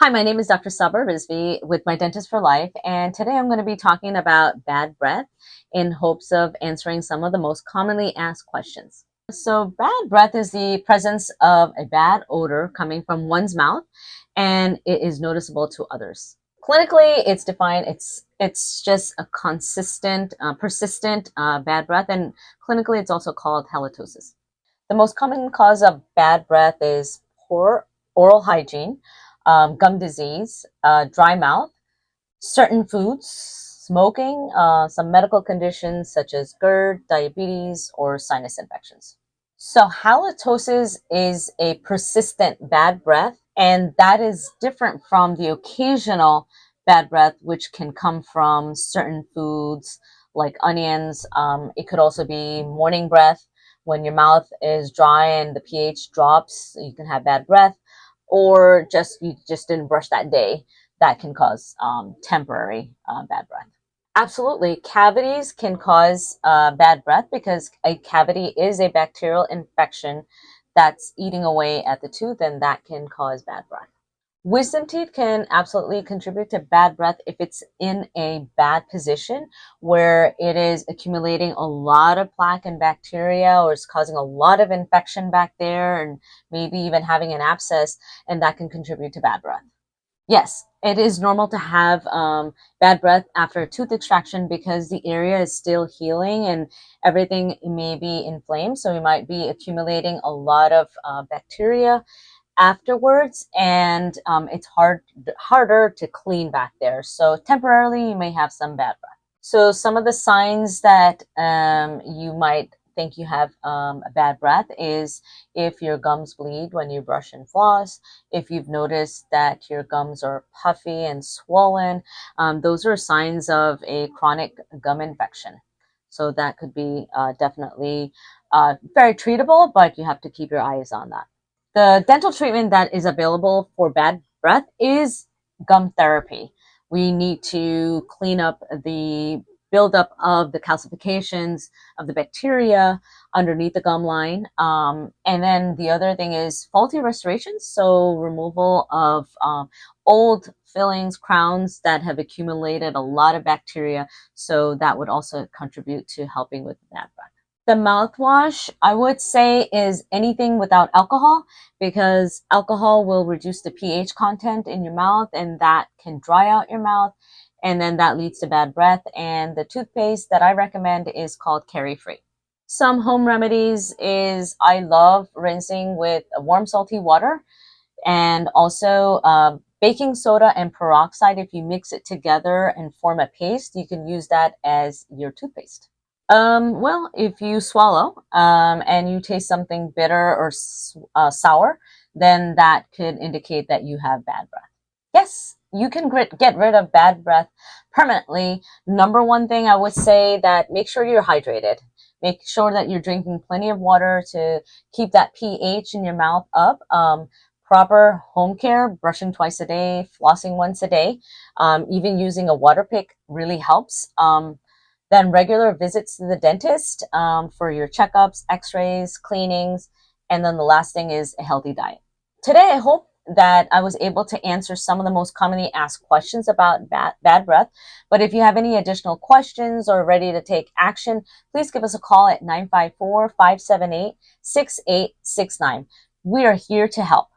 Hi, my name is Dr. Sabra Rizvi with My Dentist for Life, and today I'm going to be talking about bad breath in hopes of answering some of the most commonly asked questions. So, bad breath is the presence of a bad odor coming from one's mouth, and it is noticeable to others. Clinically, it's defined, it's just a consistent, persistent bad breath, and clinically, it's also called halitosis. The most common cause of bad breath is poor oral hygiene, gum disease, dry mouth, certain foods, smoking, some medical conditions such as GERD, diabetes, or sinus infections. So halitosis is a persistent bad breath, and that is different from the occasional bad breath, which can come from certain foods like onions. It could also be morning breath when your mouth is dry and the pH drops, you can have bad breath, or you just didn't brush that day. That can cause temporary bad breath. Absolutely. Cavities can cause bad breath because a cavity is a bacterial infection that's eating away at the tooth, and that can cause bad breath. Wisdom teeth can absolutely contribute to bad breath if it's in a bad position where it is accumulating a lot of plaque and bacteria, or it's causing a lot of infection back there and maybe even having an abscess, and that can contribute to bad breath. Yes, it is normal to have bad breath after a tooth extraction because the area is still healing and everything may be inflamed. So we might be accumulating a lot of bacteria afterwards, and it's harder to clean back there. So temporarily, you may have some bad breath. So some of the signs that you might think you have a bad breath is if your gums bleed when you brush and floss, if you've noticed that your gums are puffy and swollen. Those are signs of a chronic gum infection. So that could be definitely very treatable, but you have to keep your eyes on that. The dental treatment that is available for bad breath is gum therapy. We need to clean up the buildup of the calcifications of the bacteria underneath the gum line. And then the other thing is faulty restorations, so removal of old fillings, crowns that have accumulated a lot of bacteria. So that would also contribute to helping with bad breath. The mouthwash, I would say, is anything without alcohol because alcohol will reduce the pH content in your mouth and that can dry out your mouth, and then that leads to bad breath. And the toothpaste that I recommend is called Carie Free. Some home remedies is I love rinsing with warm salty water and also baking soda and peroxide. If you mix it together and form a paste, you can use that as your toothpaste. Well, if you swallow and you taste something bitter or sour, then that could indicate that you have bad breath. Yes, you can get rid of bad breath permanently. Number one thing I would say that make sure you're hydrated. Make sure that you're drinking plenty of water to keep that pH in your mouth up. Proper home care, brushing twice a day, flossing once a day, even using a water pick really helps. Then regular visits to the dentist for your checkups, x-rays, cleanings, and then the last thing is a healthy diet. Today, I hope that I was able to answer some of the most commonly asked questions about bad breath. But if you have any additional questions or ready to take action, please give us a call at 954-578-6869. We are here to help.